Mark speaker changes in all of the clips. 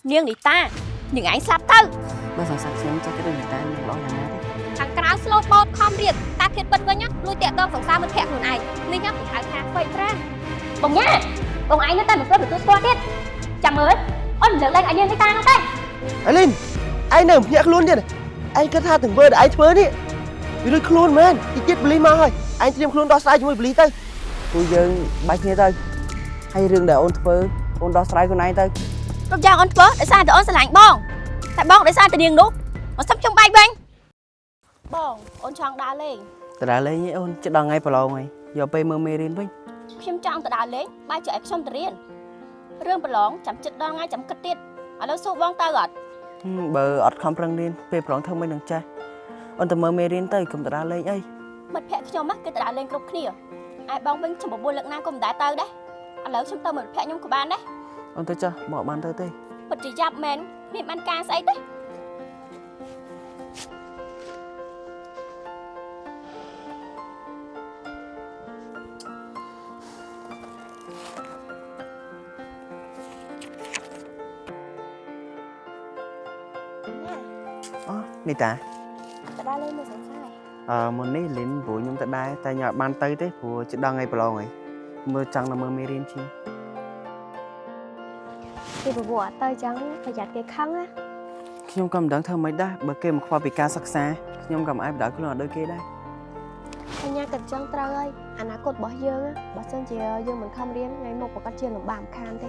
Speaker 1: niêng đi ta những anh sắp tao
Speaker 2: bà sẵn sàng xem cho cái đường người ta mình lo nhà thế
Speaker 1: thằng cáo slow bot không điện ta thiệt bật với nhá lui tiện đơn phòng xa một thẹn luôn này nên nhá phải khai thác vậy ra bông nhá bông anh nó ta một cơ được tôi squat hết chẳng mới ôn lớn lên anh với ta nó tay
Speaker 2: anh Linh anh nè nhạc luôn đi này anh cứ tha từng vơ để anh thưa đi vì đôi luôn mà thì chết bli mà thôi anh tìm luôn đó sai chúng mình bli tới tôi dừng bay kia tới hay rừng để ôn thưa ôn đó sai con này tới
Speaker 1: lúc giang ôn phớ để sao thì ôn sẽ lạnh bong tại bong để sao thì điền đúng nó sắp trong bay banh bong ôn choang đá lên
Speaker 2: ta đã lấy ôn chết đằng ngay vào lâu mày giờ pe mơ mê đến với
Speaker 1: phim trong ta đá lên bay chạy trong tiền rương bờ lóng chấm chết đằng ngay chấm cất tiết ở đâu sâu bong ta gọt
Speaker 2: bờ ọt không răng đến pe bóng thông bên đằng trai ôn ta mơ mê đến tới cùng ta đã lấy ấy
Speaker 1: mật phẹ cho mắt cái ta đá lên cục kia ai bong bên trong một buôn lượng na cùng đá tơ đấy ở đâu trong tơ mật phẹ nhung của bạn đấy
Speaker 2: ôn ta cho bỏ bàn tới tê
Speaker 1: mật chỉ giáp men niệm ăn ca say đấy
Speaker 2: đi ta
Speaker 1: đá lên một sẵn sai
Speaker 2: một nấy lên vụ nhung ta đai ta nhỏ ban tới thế vụ chết đằng ngay vào lâu này mơ trăng là mơ mê đến chi
Speaker 1: thì bùa tơi trắng phải giặt cái khăn á
Speaker 2: nhung cầm đáng thơ mấy đã bờ kê một khoa bị ca sắc xa nhung cầm ai đã cứ là đôi kia đây
Speaker 1: anh nha cần trăng trâu ơi anh á cột bỏ dương á bỏ chân chỉ dương mình không điên ngày một có chuyện làm bàm khan thế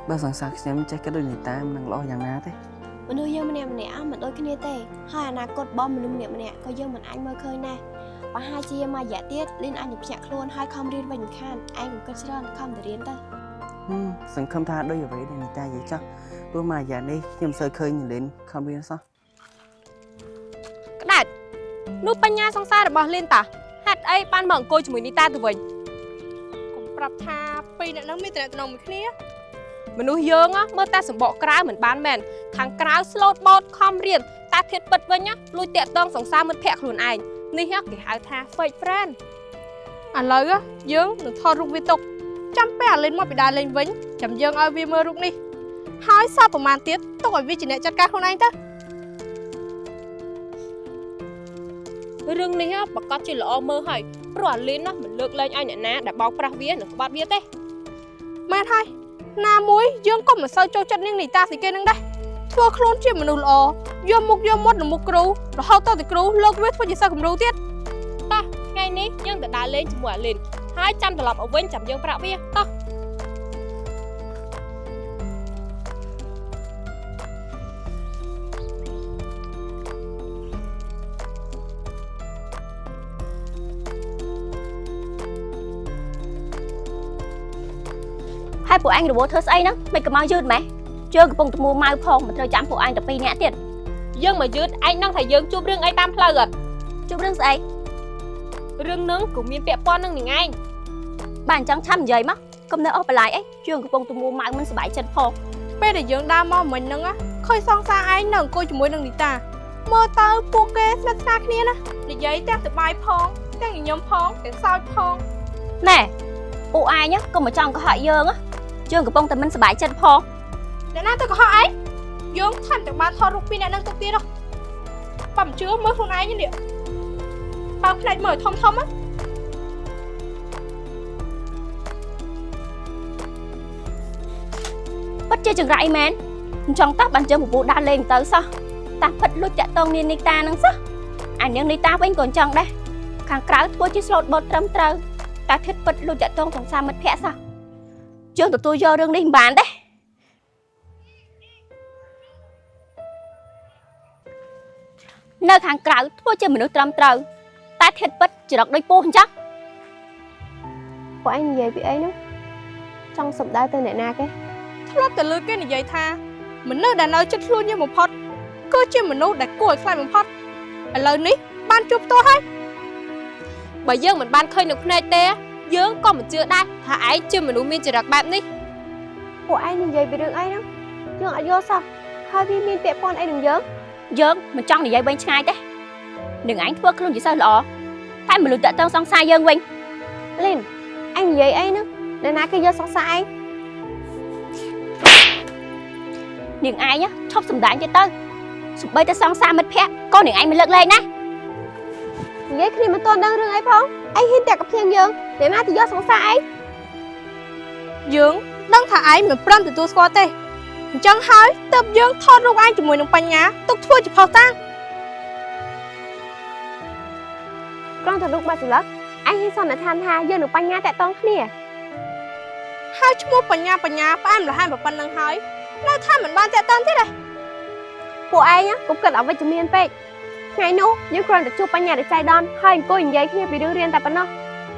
Speaker 2: bà sẵn sàng xem chắc cái đôi người ta đang loយ៉ាងណាទេ
Speaker 1: មនុស្សយើងម្នាក់ៗមិនដូចគ្នាទេហើយអនាគតរបស់មនុស្សម្នាក់ៗក៏យើងមិនអាចមើលឃើញដែរបើហើយជាមួយរយៈទៀតលីនអាចភ្ញាក់ខ្លួនហើយខំរៀនវិញមិនខានឯងក៏គិតច្រើនខំទៅរៀនទៅ
Speaker 2: សង្ឃឹមថាដូចអ្វីដែលនីតានិយាយចោះព្រោះមួយរយៈនេះខ្ញុំសូវឃើញលីនខំរៀនសោះ
Speaker 3: ក្តាច់នោះបញ្ញាសង្សាររបស់លីនតាហេតុអីបានមកអង្គុយជាមួយនីតាទៅវិញកុំប្រាប់ថាពីរអ្នកនឹងមានតំណែងមួយគ្នាមនុស្សយើងមើលតែសម្បកក្រៅមិនបានមែនខាងក្រៅស្លូតបោតខំរៀនតែធៀបពិតវិញលួចតាក់តងសង្សារមិត្តភក្តិខ្លួនឯងនេះគេហៅថា fake friend ឥឡូវយើងនឹងថតរូបវាទុកចាំពេលអាលីនមកពីដើរលេងវិញចាំយើងឲ្យវាមើលរូបនេះហើយសល់ប្រហែលទៀតទុកឲ្យវាជាអ្នកចាត់ការខ្លួនឯងទៅរឿងនេះប្រកាសជាល្អមើលហើយព្រោះអាលីនមិនលើកលែងឲ្យអ្នកណាដែលបោកប្រាស់វានឹងក្បត់វាទេមែនហើយណាមួយយើងក៏មិនសូវចូលចិត្តនាងនីតាស្អីគេនឹងដែរធ្វើខ្លួនជាមនុស្សល្អយកមុខយកមាត់នឹងមុខគ្រូរហូតទៅគ្រូលោកវាធ្វើជាសិស្សគំរូទៀតតោះថ្ងៃនេះយើងទៅដើរលេងជាមួយអាលីនហើយចាំត្រឡប់មកវិញចាំយើងប្រាប់វាតោះ
Speaker 1: ហើយពួកអញរបួសធ្វើស្អីហ្នឹងមិនក៏មកយឺតម៉េះជើងកំពុងទៅមួម៉ៅផងមិនត្រូវចាំពួកអញតែ2នាក់ទៀត
Speaker 3: យើងមកយឺតឯងនឹងថាយើងជួបរឿងអីតាមផ្លូវអត់
Speaker 1: ជួបរឿងស្អី
Speaker 3: រឿងហ្នឹងក៏មានពាក់ព័ន្ធនឹងនាងឯង
Speaker 1: បាទអញ្ចឹងឆាប់និយាយមកកុំនៅអស់បន្លាយអីជើងកំពុងទៅមួម៉ៅមិនសប្បាយចិត្តផង
Speaker 3: ពេលដែលយើងដើរមកមិញហ្នឹងឃើញសង្សារឯងនៅអង្គុយជាមួយនឹងនីតាមើលទៅពួកគេស្និទ្ធស្នាលគ្នាណានិយាយទាំងសប្បាយផងទាំងញញឹមផងទាំងសើចផង
Speaker 1: ណែពួកឯងក៏មកចង់កុហកយើងជើងកំពុងតែមិនសប្បាយចិត្តផង
Speaker 3: អ្នកណាទៅកុហកឯងយើងថែមទាំងបានថតរូបពីអ្នកនឹងទុកទៀតប៉ាមិនជឿមើលខ្លួនឯងនេះបើផ្នែកមើលធំធំ
Speaker 1: ពិតជាចង្រៃមែនអញ្ចឹងតោះបានជើងពពុះដាក់លេងទៅសោះតាពិតលុចតាក់តងនាងនីតានឹងសោះអានាងនីតាវិញក៏អញ្ចឹងដែរខាងក្រៅធ្វើជាស្លូតបូតត្រឹមត្រូវតែធិតពិតលុចតាក់តងសង្សារមិត្តភក្តិសោះជើងទទួលយករឿងនេះមិនបានទេនៅខាងក្រៅធ្វើជាមនុស្សត្រឹមត្រូវតែធិតពិតចរិតដូចពស់អញ្ចឹងពួកឯងនិយាយពីអីនោះចង់សម្ដៅទៅអ្នកណាគេ
Speaker 3: ធ្លាប់តែលើគេនិយាយថាមនុស្សដែលនៅចិត្តខ្លួនយើងបំផុតគឺជាមនុស្សដែលគួរឲ្យខ្លាចបំផុតឥឡូវនេះបានជួបផ្ទាល់ហើយបើយើងមិនបានឃើញនឹងភ្នែកទេយើងក៏មិនជឿដែរថាឯងជាមនុស្សមានចរិតបែបនេះ
Speaker 1: ពួកឯងនិយាយពីរឿងអីហ្នឹងយើងអត់យល់សោះហើយវាមានពាក្យប៉ុនអីនឹងយើងមិនចង់និយាយវិញឆ្ងាយទេនឹងឯងធ្វើខ្លួនជាសិស្សល្អតែមនុស្សតាក់ទងសង្សារយើងវិញលីនអញនិយាយអីហ្នឹងអ្នកណាគេយកសង្សារឯង នាងឯងឈប់សម្ដែងទៀតទៅសំបីតែសង្សារមិត្តភក្តិក៏នាងឯងមិនលើកលែងណា
Speaker 3: និយាយគ្នាមិនទាន់ដឹងរឿងអីផងអីហ៊ានតែកំភ្លៀងយើងអ្នកណាទៅយកសង្សារអីយើងដឹងថាឯងមិនព្រមទទួលស្គាល់ទេអញ្ចឹងហើយទើបយើងថតរូបឯងជាមួយនឹងបញ្ញាទុកធ្វើជាផុសតាំងគ្រាន់តែរូបបាត់ស្លឹកឯងហ៊ានសន្និដ្ឋានថាយើងនឹងបញ្ញាតាក់ទងគ្នាហើយឈ្មោះបញ្ញាផ្អែមល្ហែមប៉ុណ្្នឹងហើយនៅថាមិនបានតាក់ទងទេដែរពួកឯងកុំគិតអវិជ្ជមានពេកថ្ងៃនោះយើងគ្រាន់តែជួបបញ្ញាដែលចៃដន្យហើយអង្គុយនិយាយគ្នាពីរឿងរៀនតែប៉ុណ្ណោះ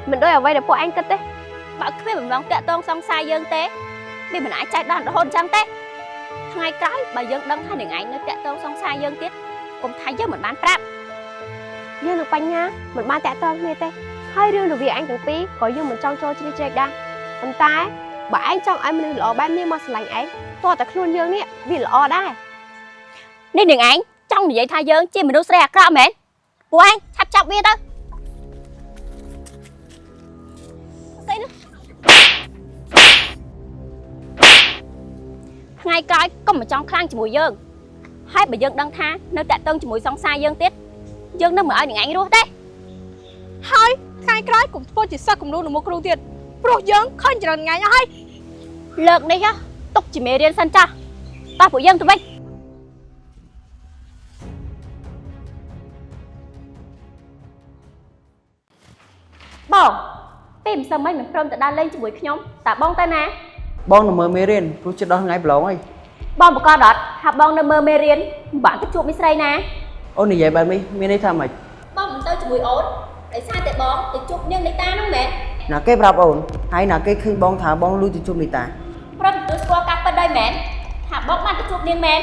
Speaker 3: មិនដូចអ្វីដែលពួកឯងគិតទេ
Speaker 1: បើគ្មានបំណងតាក់ទងសង្សារយើងទេវាមិនអាចចែកដល់រហូតអញ្ចឹងទេថ្ងៃក្រោយបើយើងដឹងថានាងឯងនៅតាក់ទងសង្សារយើងទៀតកុំថាយើងមិនបានប្រាប់យើងនឹងបញ្ញាមិនបានតាក់ទងគ្នាទេហើយរឿងរវាងឯងទាំងពីរក៏យើងមិនចង់ចូលជ្រៀតជ្រែកដែរប៉ុន្តែបើឯងចង់ឲ្យមនុស្សល្អបែបនេះមកស្រឡាញ់ឯងតោះតែខ្លួនយើងនេះវាល្អដែរនេះនាងឯងចង់និយាយថាយើងជាមនុស្សស្រីអាក្រក់មែនពួកឯងឆាប់ចាប់វាទៅថ្ងៃក្រោយកុំមកចង់ខ្លាំងជាមួយយើងហើយបើយើងដឹងថានៅតាក់ទងជាមួយសង្សារយើងទៀតយើងនឹងមិនឲ្យនាងឯងរស់ទេហើយថ្ងៃក្រោយកុំធ្វើជាសិស្សគំនូរនៅមុខគ្រូទៀតព្រោះយើងឃើញច្រើនថ្ងៃហើយលើកនេះទុកជាមេរៀនសិនចាស់តោះពួកយើងទៅវិញបងពេលម្សិលមិញមិនព្រមទៅដើរលេងជាមួយខ្ញុំតើបងទៅណា
Speaker 2: បងនៅមើលមេរៀនព្រោះជិតដល់ថ្ងៃប្រឡងហើយ
Speaker 1: បងបកដតថាបងនៅមើលមេរៀនមិនបានទៅជួបមីស្រីណា
Speaker 2: អូននិយាយបែបនេះមានន័យថាម៉េច
Speaker 1: បងមិនទៅជាមួយអូនដោយសារតែបងទៅជួបនាងនីតានោះមែន
Speaker 2: ណាគេប្រាប់អូនហើយណាគេឃើញបងថាបងលួចទៅជួបនីតា
Speaker 1: ព្រមទទួលស្គាល់ការពិតដោយមែនថាបងបានទៅជួបនាងមែន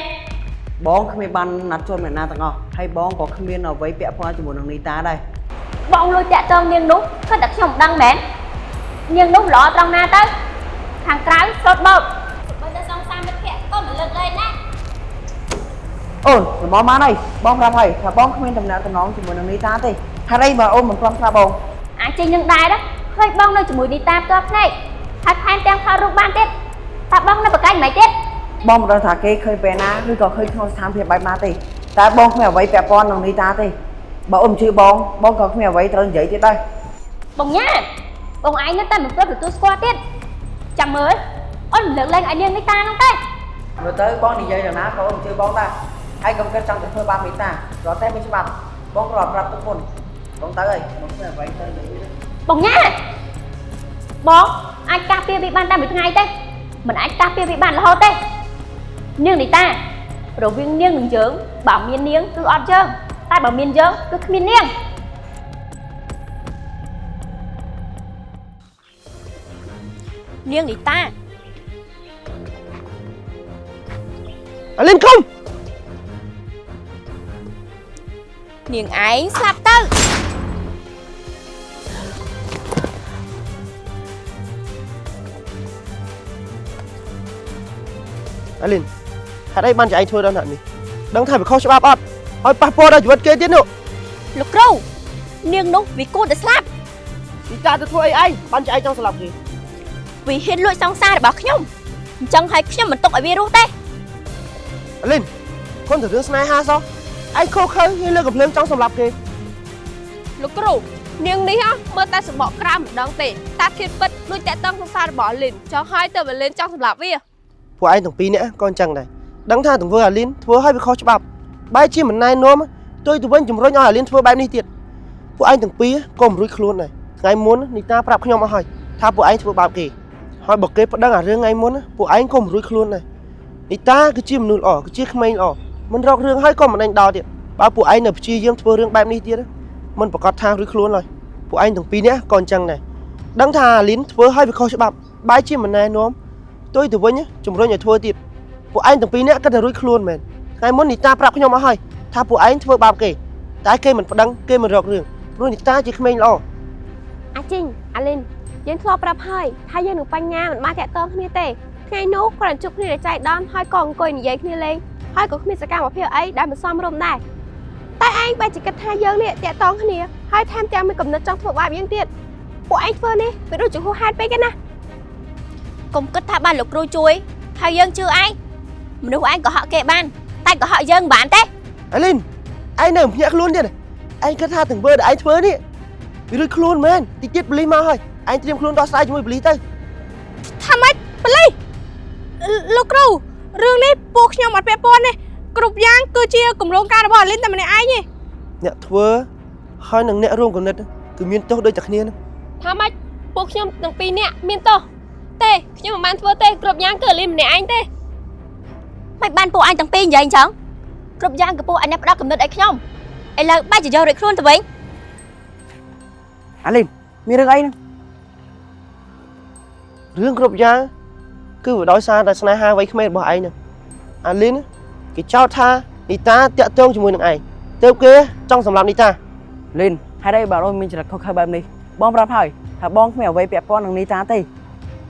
Speaker 2: បងគ្មានបានណាត់ជួបអ្នកណាទាំងអស់ហើយបងក៏គ្មានអ្វីពាក់ព័ន្ធជាមួយនឹងនីតាដែរ
Speaker 1: បងលួចតាក់ទងនាងនោះគឺតែខ្ញុំមិនដឹងមែននាងនោះល្អត្រង់ណាទៅខាងក្រៅស្លូតបោកបើតែសងសាមិត្តភក្តិក៏មិនលើកលែងដែរ
Speaker 2: អូនល្មមបានហើយបងប្រាប់ហើយថាបងគ្មានតំណែងតំណងជាមួយនឹងនីតាទេហេតុអីបើអូនមិនព្រមប្រាប់បង
Speaker 1: អាចចេញនឹងដែរឃើញបងនៅជាមួយនីតាផ្ទាល់ភ្នែកហើយថែមទាំងថតរូបបានទៀតតើបងនៅបកាច់មិនទៀត
Speaker 2: បងមិនដឹងថាគេឃើញពេលណាឬក៏ឃើញក្នុងស្ថានភាពបែបណាទេតែបងគ្មានអ្វីពាក់ព័ន្ធនឹងនីតាទេបើអូនជឿបងក៏គ្មានអ្វីត្រូវនិយាយទៀតដែរ
Speaker 1: បងញ៉ាបងឯងនៅតែមិនព្រមទទួលស្គាល់ទៀតចាំមើលអូនលើកលែងឲ្យនាងនីតានោះទេ
Speaker 2: មើលទៅបងនិយាយយ៉ាងណាក៏អូនជឿបងដែរហើយកុំគិតចង់ទៅធ្វើបាបនីតារត់តែមិនច្បាប់បងក៏ប្រាប់ទុកមុនបងទៅហើយបងគ្មានអ្វីត្រូវនិយាយទេ
Speaker 1: បងញ៉ាបងអាចការពារវាបានតែមួយថ្ងៃទេមិនអាចការពារវាបានរហូតទេនាងនីតារវាងនាងនឹងយើងបើមាននាងគឺអត់យើងតែបើមានយើងគឺគ្មាននាងនាងនីតា
Speaker 2: អាលីនគុំ
Speaker 1: នាងឯងស្លាប់ទៅ
Speaker 2: អាលីនហេតុអីបានជាឯងធ្វើដល់ណានេះដឹងថាវាខុសច្បាប់អត់ឲ្យប៉ះពាល់ដល់ជីវិតគេទៀតនោះ
Speaker 1: លោកគ្រូនាងនោះវាគួរតែស្លាប់
Speaker 2: នីតាទៅធ្វើអីឯងបានជាឯងចង់ស្លាប់គេ
Speaker 1: វាហ៊ានលួចសង្សាររបស់ខ្ញុំអញ្ចឹងហើយខ្ញុំមិនទុកឲ្យវារស់ទេ
Speaker 2: អាលីនគន់ទៅរឿងស្នេហាសោះឯងខុសខើហ៊ានលើកកំភ្លើងចង់សម្លាប់គេ
Speaker 3: លោកគ្រូនាងនេះមើលតែសម្បកក្រៅម្ដងទេតាធៀបពិតដូចតាក់តងសង្សាររបស់លីនចង់ឲ្យទៅលីនចង់សម្លាប់វា
Speaker 2: ពួកឯងទាំងពីរនាក់ក៏អញ្ចឹងដែរដឹងថាទង្វើអាលីនធ្វើឲ្យវាខុសច្បាប់បែរជាមិនណែនាំទុយទៅវិញជំរុញឲ្យអាលីនធ្វើបែបនេះទៀតពួកឯងទាំងពីរក៏មិនរួចខ្លួនដែរថ្ងៃមុននីតាប្រាប់ខ្ញុំអស់ហើយថាពួកឯងធ្វើបាបគេហើយបើគេប្តឹងអារឿងថ្ងៃមុនពួកឯងក៏មិនរួចខ្លួនដែរនីតាគឺជាមនុស្សល្អគឺជាក្មេងល្អមិនរករឿងហើយក៏មិនដេញដោលទៀតបើពួកឯងនៅព្យាយាមធ្វើរឿងបែបនេះទៀតមិនប្រកាសថារួចខ្លួនហើយពួកឯងទាំងពីរនាក់ក៏អញ្ចឹងដែរដឹងថាអាលីនធ្វើឲ្យវាខុសច្បាប់បែរជាមិនណែនាំទុយទៅវិញជំរុញឲ្យធ្វើទៀតពួកឯងទាំងពីរនាក់ក៏តែរួចខ្លួនមែនថ្ងៃមុននីតាប្រាប់ខ្ញុំអស់ហើយថាពួកឯងធ្វើបាបគេតែគេមិនប្តឹងគេមិនរករឿងព្រោះនីតាជាក្មេងល្អ
Speaker 3: អាជីងអាលីនយើងធ្លាប់ប្រាប់ហើយថាយើងនឹងបញ្ញាមិនបានតាក់ទងគ្នាទេថ្ងៃនោះគ្រាន់តែជួបគ្នាតែចៃដន្យហើយក៏អង្គុយនិយាយគ្នាលេងហើយក៏គ្មានសកម្មភាពអីដែលមិនសមរម្យដែរតែឯងបែរជាគិតថាយើងនេះតាក់ទងគ្នាហើយថែមទាំងមានកំណត់ចង់ធ្វើបាបយើងទៀតពួកឯងធ្វើនេះវាដូចជាហួសហេតុពេកណា
Speaker 1: កុំគិតថាបានលោកគ្រូជួយហើយយើងជឿឯង មនុស្សឯងក៏ហក់គេបានតែក៏ហក់យើងមិនបានទេ
Speaker 2: អាលីនឯងនៅភ្ញាក់ខ្លួនទៀតឯងគិតថាទាំងធ្វើដែលឯងធ្វើនេះវារួចខ្លួនមែនតិចទៀតបលីមកហើយឯងត្រៀមខ្លួនដោះស្រាយជាមួយបលីទៅ
Speaker 3: ថាម៉េចបលីលោកគ្រូរឿងនេះពួកខ្ញុំអត់ពាក់ព័ន្ធទេគ្រប់យ៉ាងគឺជាគម្រោងការរបស់អាលីនតែម្នាក់ឯងទេ
Speaker 2: អ្នកធ្វើហើយនឹងអ្នករួមគំនិតគឺមានទោសដូចតែគ្នានឹង
Speaker 3: ថាម៉េចពួកខ្ញុំទាំងពីរនាក់មានទោសទេខ្ញុំមិនបានធ្វើទេគ្រប់យ៉ាងគឺអាលីនម្នាក់ឯងទេ
Speaker 1: មិនបានពួកអញទាំងពីរនិយាយអញ្ចឹងគ្រប់យ៉ាងគឺពួកអញផ្ដោតកំណត់ឲ្យខ្ញុំឥឡូវបែរជាយករួចខ្លួនទៅវិញ
Speaker 2: អាលីនមានរឿងអីហ្នឹងរឿងគ្រប់យ៉ាងគឺវាដោយសារតែស្នេហាវ័យក្មេងរបស់ឯងហ្នឹងអាលីនគេចោទថានីតាតាក់ទងជាមួយនឹងឯងទើបគេចង់សម្លាប់នីតា
Speaker 4: លីនហេតុអីបើអូនមានចរិតខុសខើបែបនេះបងប្រាប់ហើយថាបងគ្មានអ្វីពាក់ព័ន្ធនឹងនីតាទេ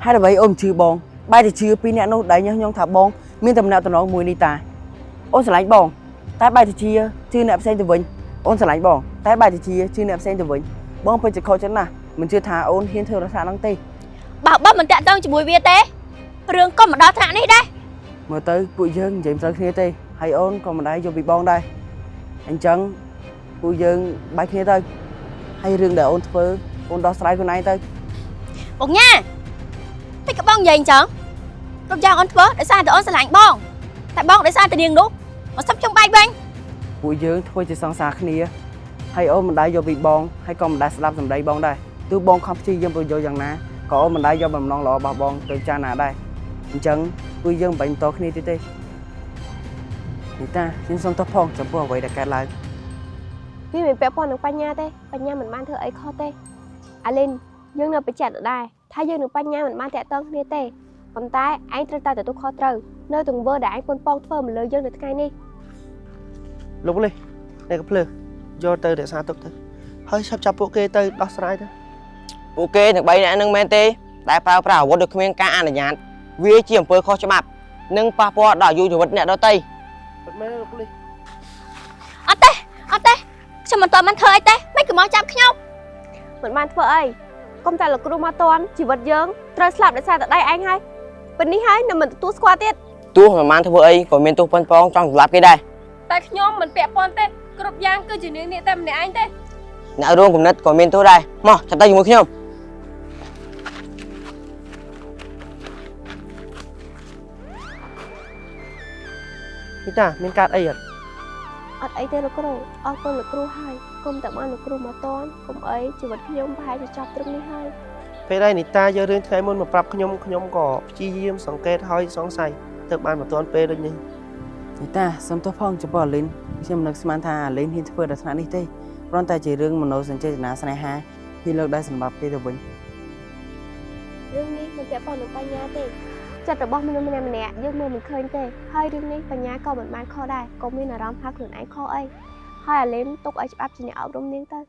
Speaker 4: ហេតុអ្វីអូនជឿបងបែរជាជឿពីអ្នកនោះដែលញ៉ឹងញងថាបងមានតំណែងតំណងមួយនីតាអូនស្រឡាញ់បងតែបែរជាជឿអ្នកផ្សេងទៅវិញអូនស្រឡាញ់បងតែបែរជាជឿអ្នកផ្សេងទៅវិញបងពិតជាខុសចិត្តណាស់មិនជឿថាអូនហ៊ានធ្វើរស័ក្តិហ្នឹងទេ
Speaker 1: បើបបមិនតាក់ទងជាមួយវាទេរឿងក៏មិនដល់ថ្នាក់នេះដែរ
Speaker 4: មើលទៅពួកយើងនិយាយមិនត្រូវគ្នាទេហើយអូនក៏មិនដែរយកពីបងដែរអញ្ចឹងពួកយើងបែកគ្នាទៅហើយរឿងដែលអូនធ្វើអូនដោះស្រាយខ្លួនឯងទៅ
Speaker 1: បងញ៉ាតែក៏បងនិយាយអញ្ចឹងគ្រប់យ៉ាងអូនធ្វើដោយសារតែអូនស្រឡាញ់បងតែបងដោយសារតែនាងនោះមកសុំខ្ញុំបែកវិញ
Speaker 4: ពួកយើងធ្វើជាសង្សារគ្នាហើយអូនមិនដែរយកពីបងហើយក៏មិនដែរស្ដាប់សម្ដីបងដែរទោះបងខំព្យាយាមប្រយោជន៍យ៉ាងណាក៏អូនមិនដែរយកបំណងល្អរបស់បងទៅចារណាដែរអញ្ចឹងពួកយើងមិនបាញ់តគ្នាទៀតទេនីតាខ្ញុំសូមទោសផងចំពោះអ្វីដែលកើតឡើង
Speaker 3: វាមិនពាក់ព័ន្ធនឹងបញ្ញាទេបញ្ញាមិនបានធ្វើអីខុសទេអាលីនយើងនៅបញ្ជាក់ដដែលថាយើងនឹងបញ្ញាមិនបានតាក់ទងគ្នាទេប៉ុន្តែឯងត្រូវតែទទួលខុសត្រូវនៅទង្វើដែលឯងប៉ុនប៉ងធ្វើមកលើយើងនៅថ្ងៃនេះ
Speaker 2: លោកនេះអ្នកក៏ភ្លើយកទៅរក្សាទុកទៅហើយឆាប់ចាប់ពួកគេទៅដោះស្រាយទៅ
Speaker 5: ពួកគេទាំង3នាក់នឹងមែនទេតែប្រើប្រាស់អាវុធដោយគ្មានការអនុញ្ញាតវាជាអំពើខុសច្បាប់និងប៉ះពាល់ដល់អាយុជីវិតអ្នកដទៃ
Speaker 2: ពិតមែនលោកនេះ
Speaker 1: អត់ទេខ្ញុំមិនទាន់បានធ្វើអីទេមិនក៏មកចាប់ខ្ញុំ
Speaker 3: មិនបានធ្វើអីកុំតែលោកគ្រូមកតន់ជីវិតយើងត្រូវស្លាប់ដោយសារតែដៃឯងហើយពេលនេះហើយនឹងមិនទទួលស្គាល់ទៀត
Speaker 5: ទោះមិនបានធ្វើអីក៏មានទោសប៉ុនប៉ងចង់សម្លាប់គេដែរ
Speaker 3: តែខ្ញុំមិនពាក់ព័ន្ធទេគ្រប់យ៉ាងគឺជានាងនេះតែម្នាក់ឯងទេ
Speaker 5: អ្នករួមគំនិតក៏មានទោសដែរមកចាប់ទៅជាមួយខ្ញុំ
Speaker 2: នីតាមានកើតអីអត់
Speaker 3: អត់អីទេលោកគ្រូអរគុណលោកគ្រូហើយកុំតែបានលោកគ្រូមកតន់កុំអីជីវិតខ្ញុំប្រហែលជាចប់ត្រឹមនេះហើយ
Speaker 2: ពេលដែរនីតាយករឿងថ្ងៃមុនមកប្រាប់ខ្ញុំក៏ព្យាយាមសង្កេតហើយសង្ស័យទៅបានមិនទាន់ពេលដូចនេះ
Speaker 4: នីតាសូមទោសផងចំពោះអាលីនខ្ញុំនឹកស្មានថាអាលីនហ៊ានធ្វើដល់ថ្នាក់នេះទេគ្រាន់តែជារឿងមនោសញ្ចេតនាស្នេហាពីលើកដែរសម្រាប់គេទៅវិញ
Speaker 3: រឿងនេះមិនពាក់ព័ន្ធនឹងបញ្ញាទេចិត្តរបស់មនុស្សម្នាក់ៗយើងមើលមិនឃើញទេហើយរឿងនេះបញ្ញាក៏មិនបានខុសដែរក៏មានអារម្មណ៍ថាខ្លួនឯងខុសអីហើយអាលីនទុកឲ្យច្បាប់ជាអ្នកអប់រំនាងទៅ